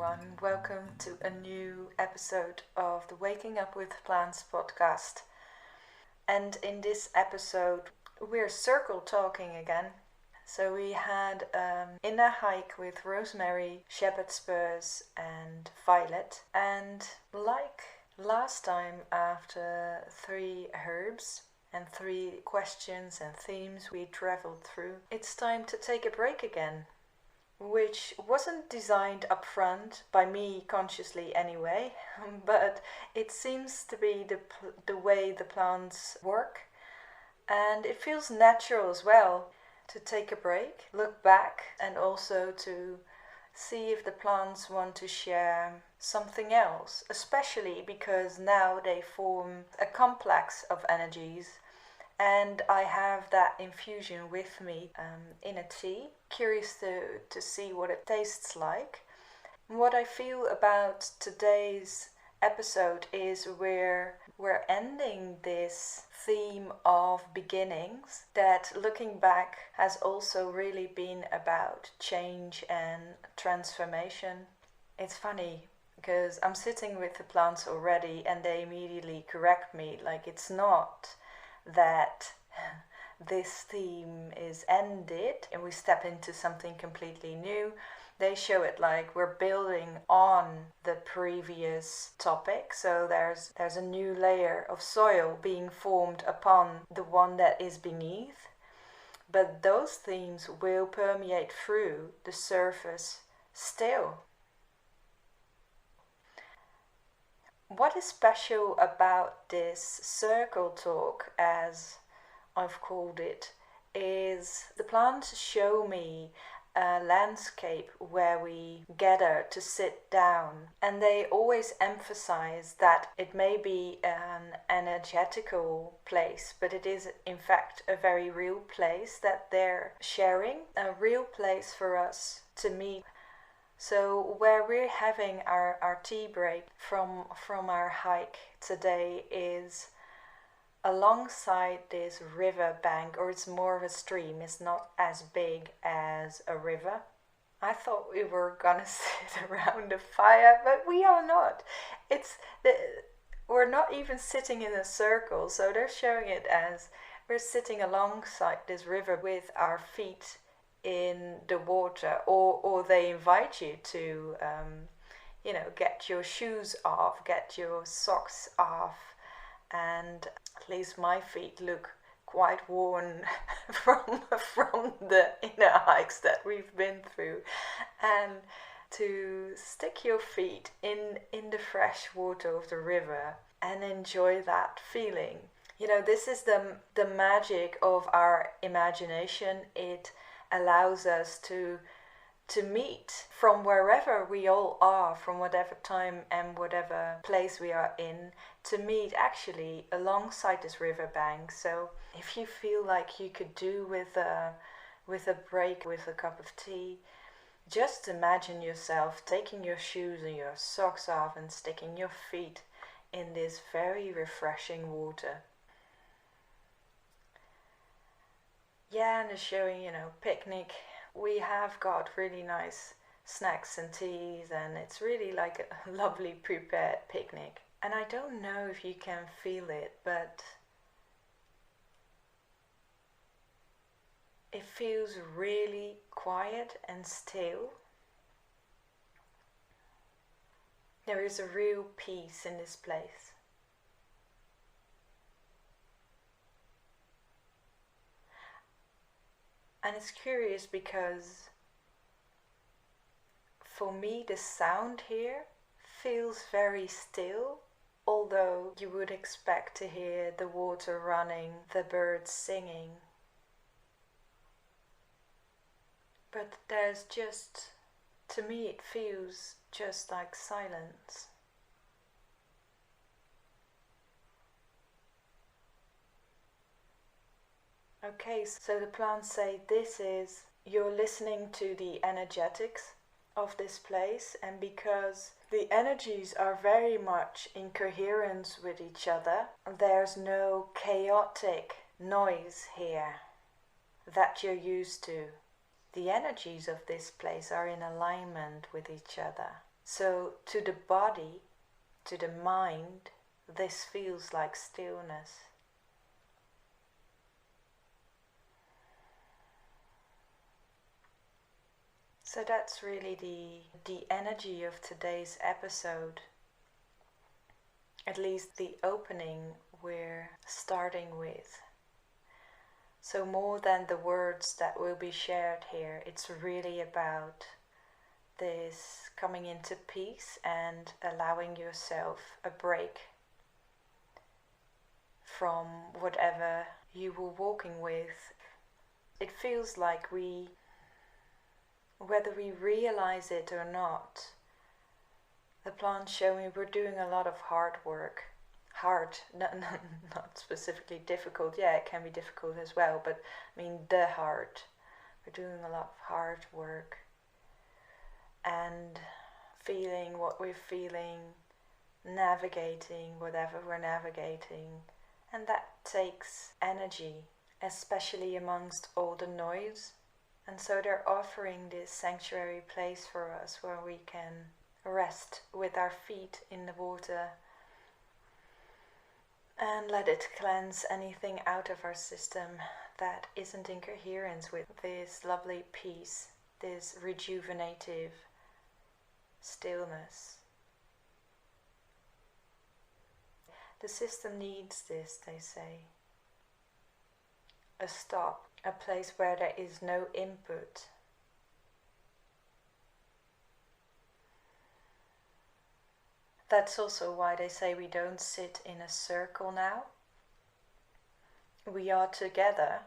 everyone. Welcome to a new episode of the Waking Up with Plants podcast. And in this episode, we're circle talking again. So we had inner hike with Rosemary, shepherd spurs, and Violet. And like last time, after 3 herbs and 3 questions and themes we traveled through, it's time to take a break again. Which wasn't designed up front by me consciously anyway, but it seems to be the way the plants work, and it feels natural as well to take a break, look back, and also to see if the plants want to share something else, especially because now they form a complex of energies. And I have that infusion with me in a tea. Curious to see what it tastes like. What I feel about today's episode is we're ending this theme of beginnings that, looking back, has also really been about change and transformation. It's funny because I'm sitting with the plants already and they immediately correct me, like it's not that this theme is ended and we step into something completely new. They show it like we're building on the previous topic, so there's a new layer of soil being formed upon the one that is beneath, but those themes will permeate through the surface still. What is special about this circle talk, as I've called it, is the plants show me a landscape where we gather to sit down, and they always emphasize that it may be an energetical place, but it is in fact a very real place that they're sharing, a real place for us to meet. So where we're having our tea break from our hike today is alongside this river bank, or it's more of a stream. It's not as big as a river. I thought we were gonna sit around a fire, but we are not. We're not even sitting in a circle, so they're showing it as we're sitting alongside this river with our feet in the water, or they invite you to get your shoes off, get your socks off, and at least my feet look quite worn from the inner hikes that we've been through, and to stick your feet in the fresh water of the river and enjoy that feeling. This is the magic of our imagination. It allows us to meet from wherever we all are, from whatever time and whatever place we are in, to meet actually alongside this riverbank. So if you feel like you could do with a break, with a cup of tea, just imagine yourself taking your shoes and your socks off and sticking your feet in this very refreshing water. Yeah, and they're showing, picnic. We have got really nice snacks and teas, and it's really like a lovely prepared picnic. And I don't know if you can feel it, but it feels really quiet and still. There is a real peace in this place. And it's curious because for me the sound here feels very still, although you would expect to hear the water running, the birds singing. But there's just, to me it feels just like silence. Okay, so the plants say you're listening to the energetics of this place, and because the energies are very much in coherence with each other, there's no chaotic noise here that you're used to. The energies of this place are in alignment with each other. So to the body, to the mind, this feels like stillness. So that's really the energy of today's episode. At least the opening we're starting with. So more than the words that will be shared here, it's really about this coming into peace and allowing yourself a break from whatever you were walking with. It feels like whether we realize it or not, the plants show me we're doing a lot of hard work. Hard, not specifically difficult. Yeah, it can be difficult as well, but I mean the hard. We're doing a lot of hard work and feeling what we're feeling, navigating whatever we're navigating, and that takes energy, especially amongst all the noise. And so they're offering this sanctuary place for us where we can rest with our feet in the water and let it cleanse anything out of our system that isn't in coherence with this lovely peace, this rejuvenative stillness. The system needs this, they say. A stop, a place where there is no input. That's also why they say we don't sit in a circle now. We are together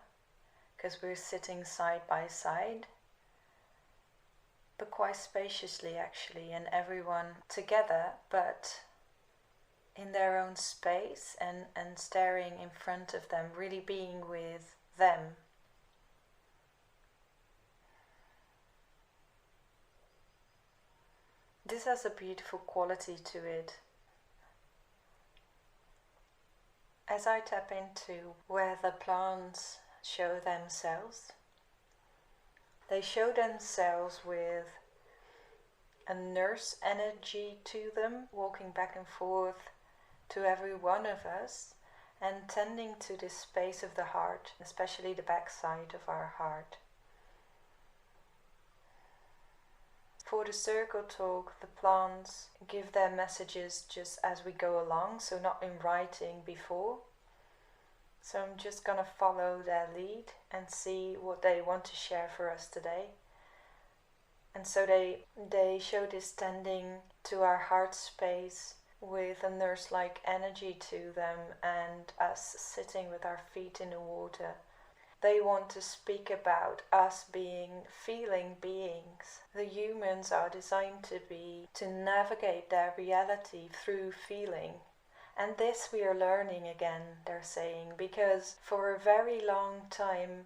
because we're sitting side by side, but quite spaciously actually, and everyone together, but in their own space and staring in front of them, really being with them. This has a beautiful quality to it. As I tap into where the plants show themselves, they show themselves with a nurse energy to them, walking back and forth to every one of us and tending to this space of the heart, especially the backside of our heart. For the circle talk, the plants give their messages just as we go along, so not in writing before. So I'm just gonna follow their lead and see what they want to share for us today. And so they show this tending to our heart space with a nurse-like energy to them and us sitting with our feet in the water. They want to speak about us being feeling beings. The humans are designed to navigate their reality through feeling. And this we are learning again, they're saying, because for a very long time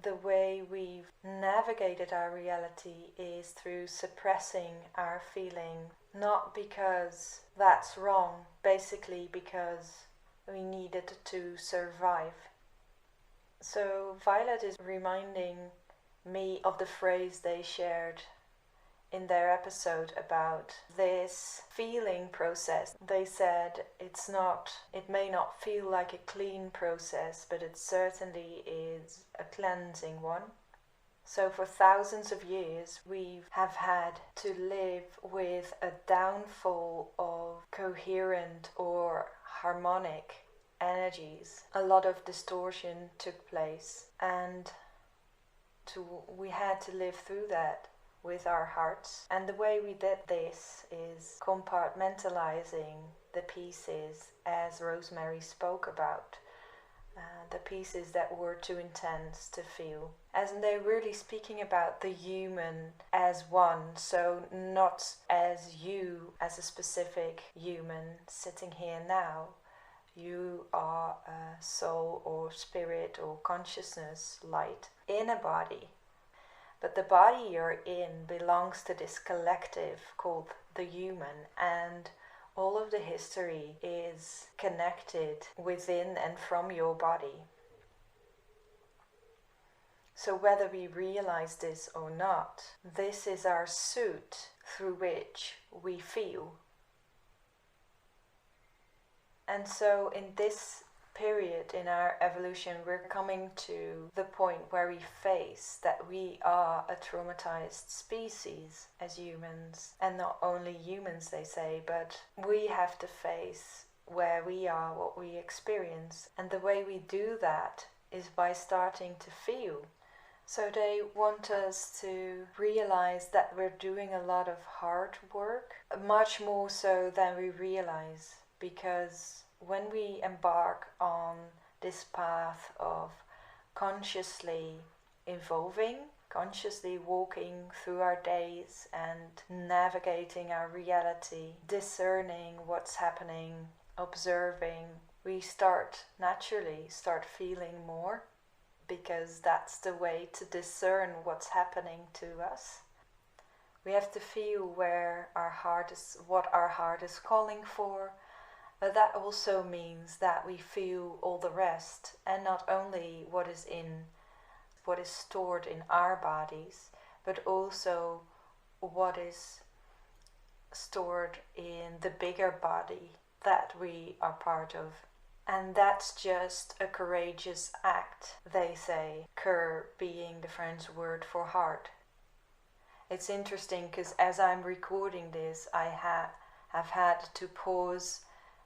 the way we've navigated our reality is through suppressing our feeling. Not because that's wrong, basically because we needed to survive. So Violet is reminding me of the phrase they shared in their episode about this feeling process. They said it may not feel like a clean process, but it certainly is a cleansing one. So for thousands of years we have had to live with a downfall of coherent or harmonic energies. A lot of distortion took place, and we had to live through that with our hearts. And the way we did this is compartmentalizing the pieces, as Rosemary spoke about, the pieces that were too intense to feel. As in, they're really speaking about the human as one, so not as you as a specific human sitting here now. You are a soul or spirit or consciousness light in a body. But the body you're in belongs to this collective called the human, and all of the history is connected within and from your body. So whether we realize this or not, this is our suit through which we feel. And so in this period in our evolution, we're coming to the point where we face that we are a traumatized species as humans. And not only humans, they say, but we have to face where we are, what we experience. And the way we do that is by starting to feel. So they want us to realize that we're doing a lot of hard work, much more so than we realize, because when we embark on this path of consciously evolving, consciously walking through our days and navigating our reality, discerning what's happening, observing, we naturally start feeling more, because that's the way to discern what's happening to us. We have to feel where our heart is, what our heart is calling for. But that also means that we feel all the rest, and not only what is stored in our bodies, but also what is stored in the bigger body that we are part of. And that's just a courageous act, they say, cœur being the French word for heart. It's interesting because as I'm recording this, I have had to pause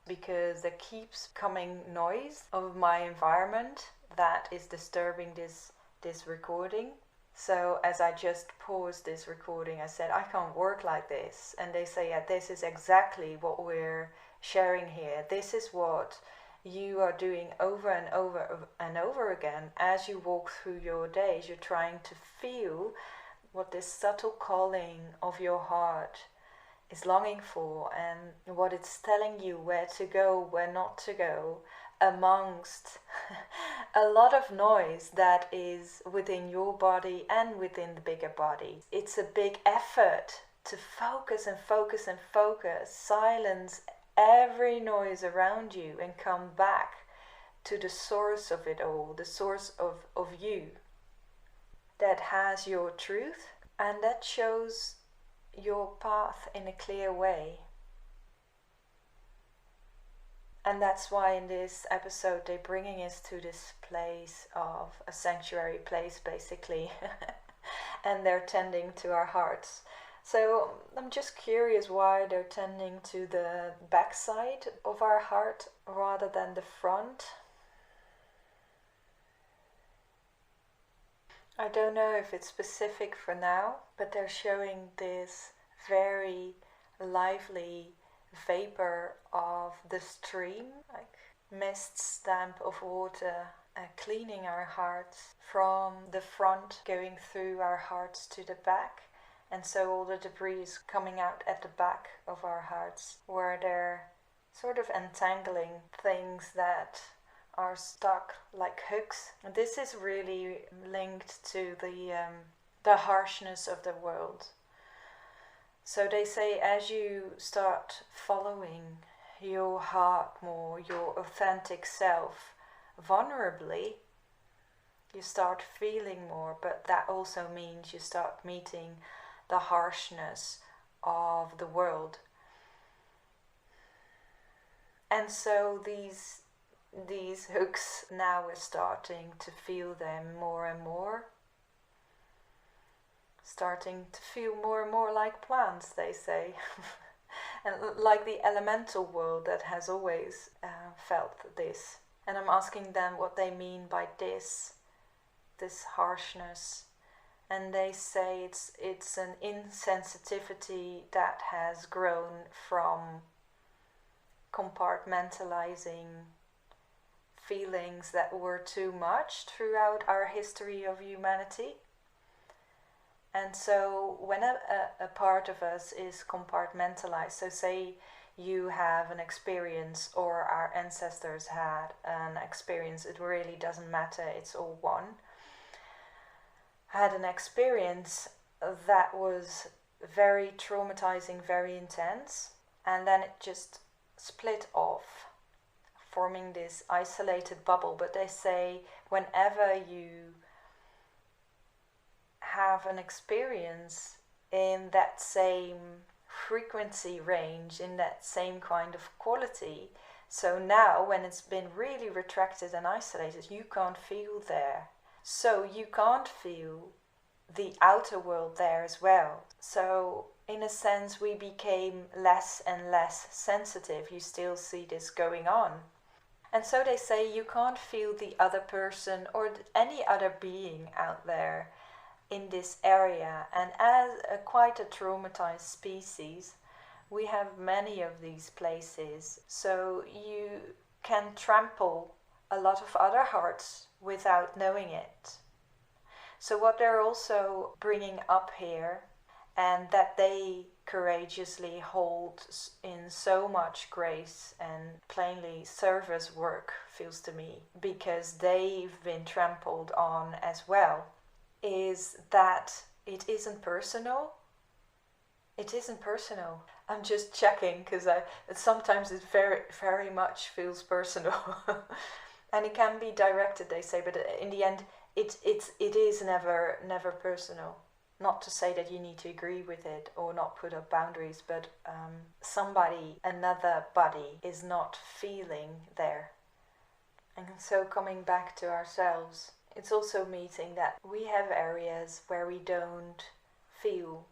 because there keeps coming noise of my environment that is disturbing this recording. So as I just paused this recording, I said, I can't work like this. And they say, yeah, this is exactly what we're sharing here. This is what you are doing over and over and over again as you walk through your days. You're trying to feel what this subtle calling of your heart is longing for, and what it's telling you where to go, where not to go, amongst a lot of noise that is within your body and within the bigger body. It's a big effort to focus and focus and focus, silence every noise around you and come back to the source of it all, the source of you that has your truth and that shows your path in a clear way. And that's why in this episode they're bringing us to this place of a sanctuary place basically and they're tending to our hearts. So I'm just curious why they're tending to the backside of our heart rather than the front. I don't know if it's specific for now, but they're showing this very lively vapor of the stream, like mist, damp of water, cleaning our hearts from the front, going through our hearts to the back. And so all the debris is coming out at the back of our hearts, where they're sort of entangling things that are stuck like hooks. And this is really linked to the harshness of the world. So they say as you start following your heart more, your authentic self, vulnerably, you start feeling more, but that also means you start meeting the harshness of the world. And so these hooks, now we're starting to feel them more and more. Starting to feel more and more like plants, they say. And like the elemental world that has always felt this. And I'm asking them what they mean by this harshness. And they say it's an insensitivity that has grown from compartmentalizing feelings that were too much throughout our history of humanity. And so when a part of us is compartmentalized, so say you have an experience or our ancestors had an experience, it really doesn't matter, it's all one, had an experience that was very traumatizing, very intense, and then it just split off, forming this isolated bubble. But they say whenever you have an experience in that same frequency range, in that same kind of quality. So now when it's been really retracted and isolated, you can't feel there. So you can't feel the outer world there as well. So in a sense we became less and less sensitive. You still see this going on. And so they say you can't feel the other person or any other being out there in this area. And as quite a traumatized species, we have many of these places. So you can trample a lot of other hearts without knowing it. So what they're also bringing up here, and that they courageously hold in so much grace and plainly service work, feels to me, because they've been trampled on as well, is that it isn't personal. It isn't personal. I'm just checking because sometimes it very much feels personal. And it can be directed, they say, but in the end it is never personal. Not to say that you need to agree with it or not put up boundaries, but another body is not feeling there. And so coming back to ourselves, it's also meeting that we have areas where we don't feel,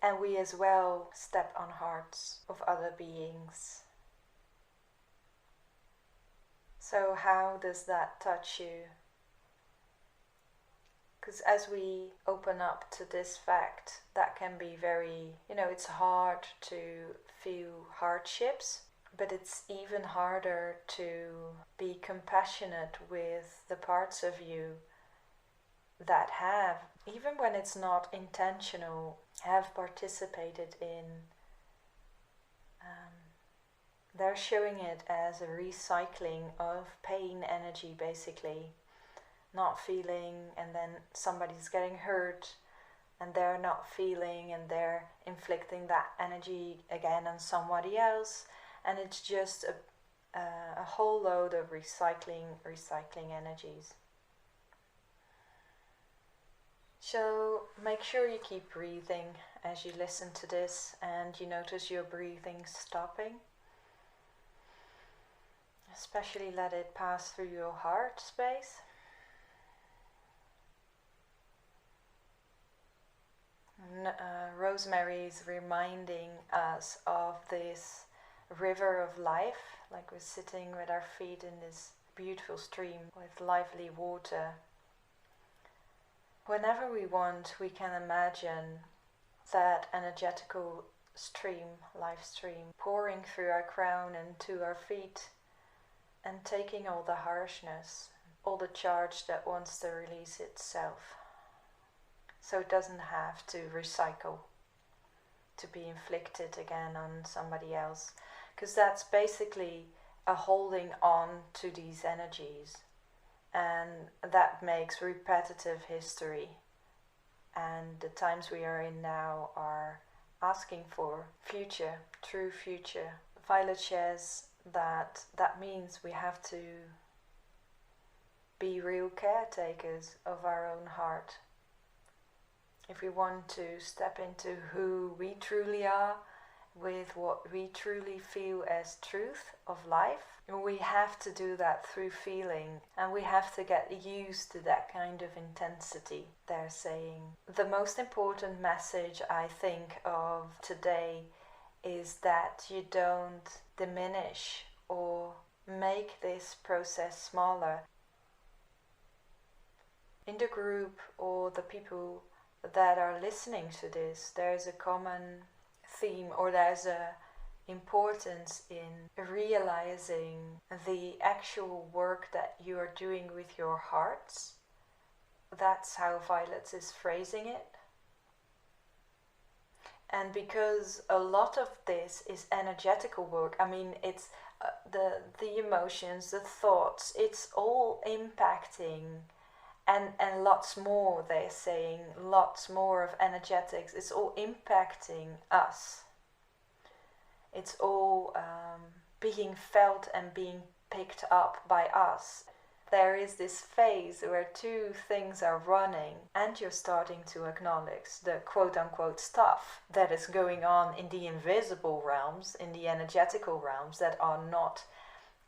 and we as well step on hearts of other beings. So how does that touch you? Because as we open up to this fact, that can be very, it's hard to feel hardships, but it's even harder to be compassionate with the parts of you that have, even when it's not intentional, have participated in. They're showing it as a recycling of pain energy, basically. Not feeling, and then somebody's getting hurt and they're not feeling, and they're inflicting that energy again on somebody else, and it's just a whole load of recycling energies. So make sure you keep breathing as you listen to this, and you notice your breathing stopping. Especially let it pass through your heart space. Rosemary is reminding us of this river of life, like we're sitting with our feet in this beautiful stream with lively water. Whenever we want, we can imagine that energetical stream, life stream, pouring through our crown and to our feet, and taking all the harshness, all the charge that wants to release itself. So it doesn't have to recycle, to be inflicted again on somebody else. Because that's basically a holding on to these energies. And that makes repetitive history. And the times we are in now are asking for future, true future. Violet shares that means we have to be real caretakers of our own heart. If we want to step into who we truly are, with what we truly feel as truth of life, we have to do that through feeling, and we have to get used to that kind of intensity, they're saying. The most important message I think of today is that you don't diminish or make this process smaller. In the group or the people that are listening to this, there's a common theme, or there's a importance in realizing the actual work that you are doing with your hearts. That's how Violet is phrasing it. And because a lot of this is energetical work, I mean, it's the emotions, the thoughts, it's all impacting. And lots more, they're saying, lots more of energetics. It's all impacting us. It's all being felt and being picked up by us. there is this phase where two things are running and you're starting to acknowledge the quote-unquote stuff that is going on in the invisible realms, in the energetical realms that are not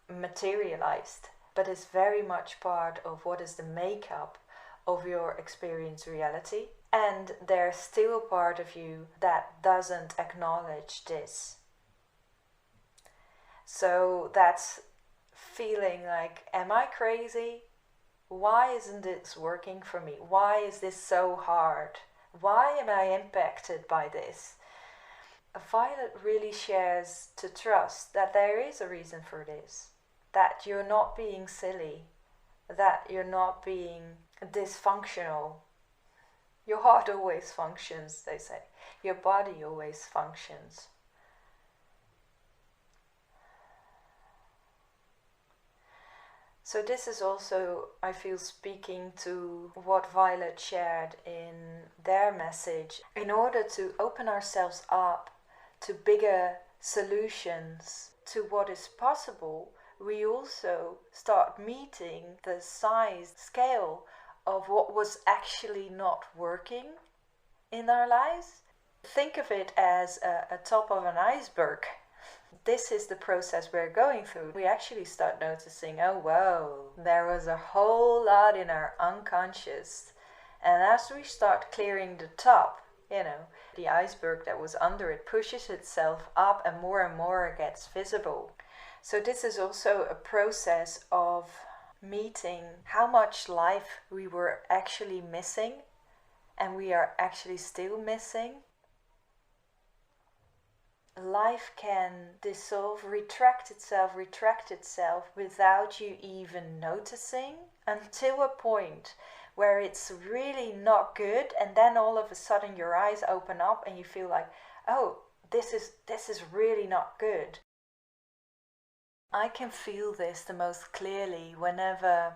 materialized, but is very much part of what is the makeup of your experience reality. And there's still a part of you that doesn't acknowledge this. So that's feeling like, am I crazy? Why isn't this working for me? Why is this so hard? Why am I impacted by this? Violet really shares to trust that there is a reason for this, that you're not being silly, that you're not being dysfunctional. Your heart always functions, they say. Your body always functions. So this is also, I feel, speaking to what Violet shared in their message. In order to open ourselves up to bigger solutions, to what is possible, we also start meeting the size, scale of what was actually not working in our lives. Think of it as a top of an iceberg. This is the process we're going through. We actually start noticing, oh whoa, there was a whole lot in our unconscious. And as we start clearing the top, the iceberg that was under it pushes itself up and more it gets visible. So this is also a process of meeting how much life we were actually missing and we are actually still missing. Life can dissolve, retract itself without you even noticing, until a point where it's really not good, and then all of a sudden your eyes open up and you feel like, oh, this is really not good. I can feel this the most clearly whenever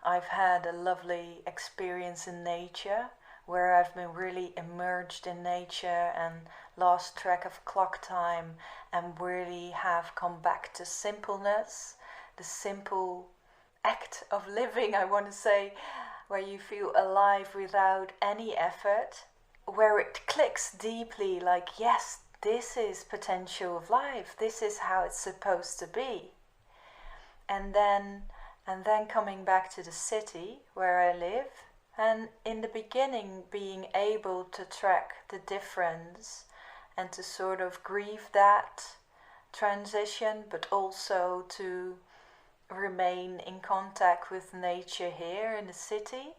I've had a lovely experience in nature, where I've been really immersed in nature and lost track of clock time and really have come back to simpleness, the simple act of living, I want to say, where you feel alive without any effort, where it clicks deeply like, yes, this is potential of life, this is how it's supposed to be. And then coming back to the city where I live, and in the beginning being able to track the difference and to sort of grieve that transition, but also to remain in contact with nature here in the city.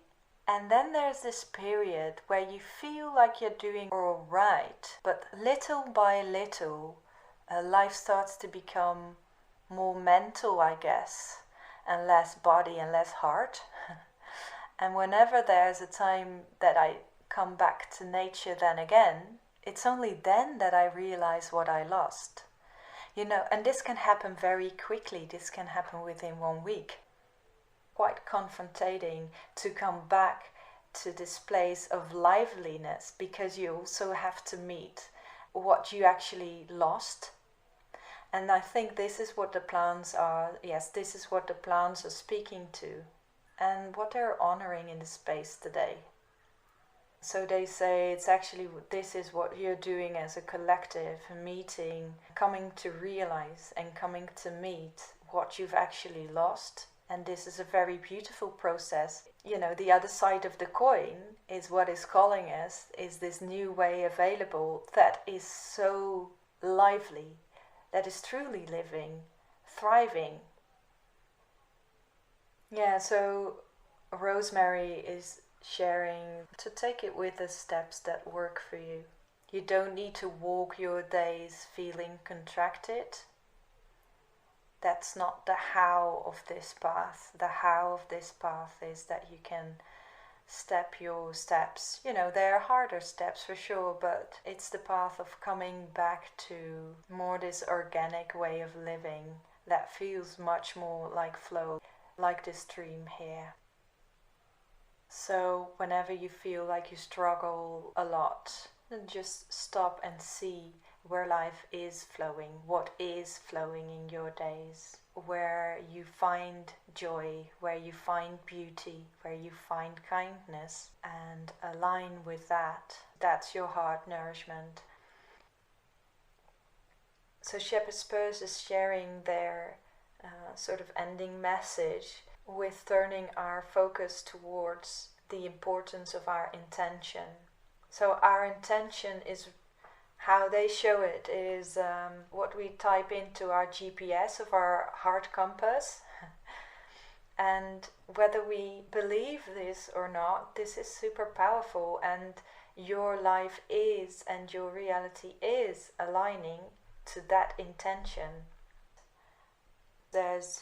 And then there's this period where you feel like you're doing all right, but little by little life starts to become more mental, I guess, and less body and less heart. And whenever there's a time that I come back to nature then again, it's only then that I realize what I lost. And this can happen very quickly. This can happen within 1 week. Quite confronting to come back to this place of liveliness, because you also have to meet what you actually lost. And I think this is what the plants are, this is what the plants are speaking to, and what they're honoring in the space today. So they say it's actually, this is what you're doing as a collective meeting, coming to realize and coming to meet what you've actually lost. And this is a very beautiful process. The other side of the coin is what is calling us, is this new way available that is so lively, that is truly living, thriving. So Rosemary is sharing to take it with the steps that work for you. You don't need to walk your days feeling contracted. That's not the how of this path. The how of this path is that you can step your steps. There are harder steps for sure, but it's the path of coming back to more this organic way of living that feels much more like flow, like this stream here. So whenever you feel like you struggle a lot, then just stop and see where life is flowing, what is flowing in your days, where you find joy, where you find beauty, where you find kindness, and align with that. That's your heart nourishment. So Shepherd Spurs is sharing their sort of ending message with turning our focus towards the importance of our intention. So our intention is, how they show it is what we type into our GPS of our heart compass. And whether we believe this or not, this is super powerful, and your life is and your reality is aligning to that intention. There's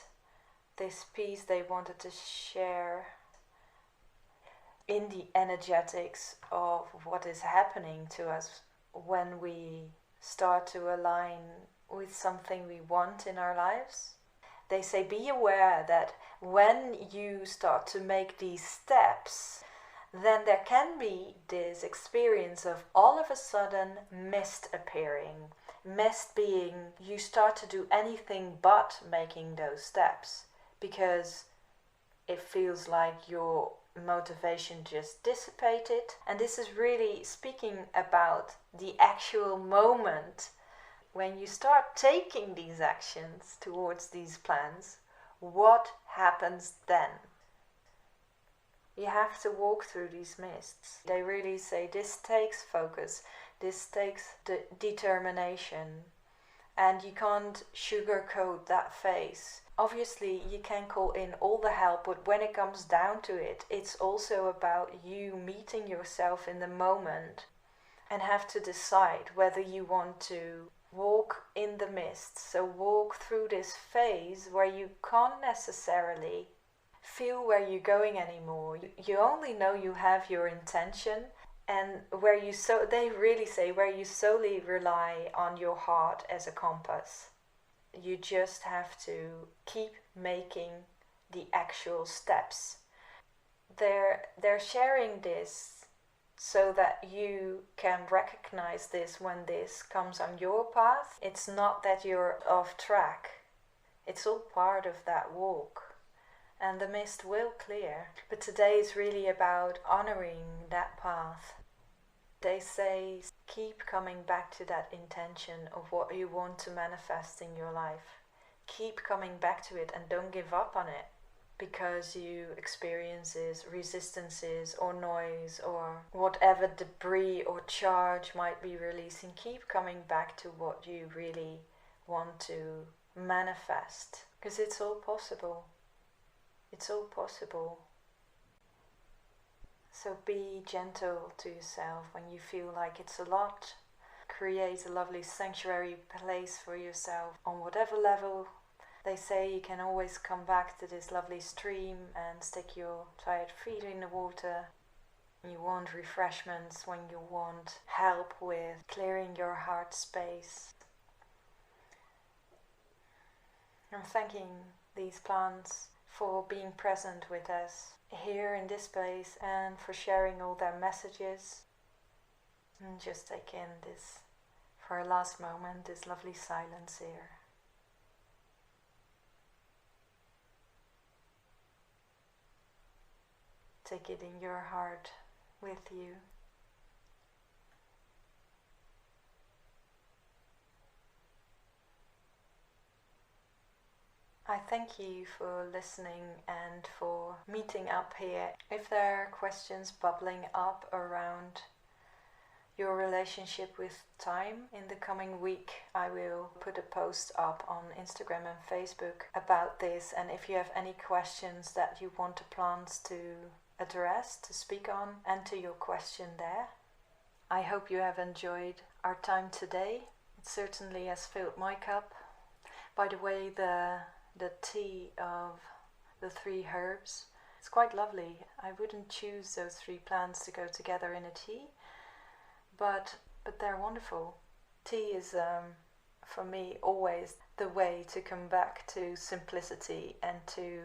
this piece they wanted to share in the energetics of what is happening to us when we start to align with something we want in our lives. They say, be aware that when you start to make these steps, then there can be this experience of all of a sudden mist appearing. Mist being you start to do anything but making those steps, because it feels like your motivation just dissipated. And this is really speaking about the actual moment when you start taking these actions towards these plans. What happens then? You have to walk through these mists. They really say this takes focus, this takes determination, and you can't sugarcoat that phase. Obviously, you can call in all the help, but when it comes down to it, it's also about you meeting yourself in the moment and have to decide whether you want to walk in the mist. So walk through this phase where you can't necessarily feel where you're going anymore. You only know you have your intention, and where you they really say where you solely rely on your heart as a compass. You just have to keep making the actual steps. They're sharing this so that you can recognize this when this comes on your path. It's not that you're off track. It's all part of that walk. And the mist will clear. But today is really about honoring that path. They say keep coming back to that intention of what you want to manifest in your life. Keep coming back to it and don't give up on it because you experience resistances or noise or whatever debris or charge might be releasing. Keep coming back to what you really want to manifest, because it's all possible. It's all possible. So be gentle to yourself when you feel like it's a lot. Create a lovely sanctuary place for yourself on whatever level. They say you can always come back to this lovely stream and stick your tired feet in the water. You want refreshments when you want help with clearing your heart space. I'm thanking these plants for being present with us here in this place and for sharing all their messages. And just take in this, for a last moment, this lovely silence here. Take it in your heart with you. I thank you for listening and for meeting up here. If there are questions bubbling up around your relationship with time, in the coming week I will put a post up on Instagram and Facebook about this, and if you have any questions that you want the plants to address, to speak on, enter your question there. I hope you have enjoyed our time today. It certainly has filled my cup. By the way, the tea of the 3 herbs, it's quite lovely. I wouldn't choose those 3 plants to go together in a tea, but they're wonderful. Tea is for me always the way to come back to simplicity and to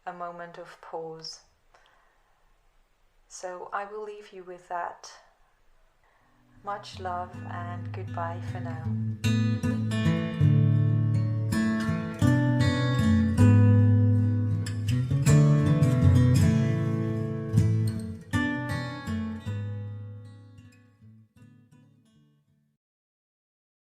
a moment of pause. So I will leave you with that. Much love and goodbye for now.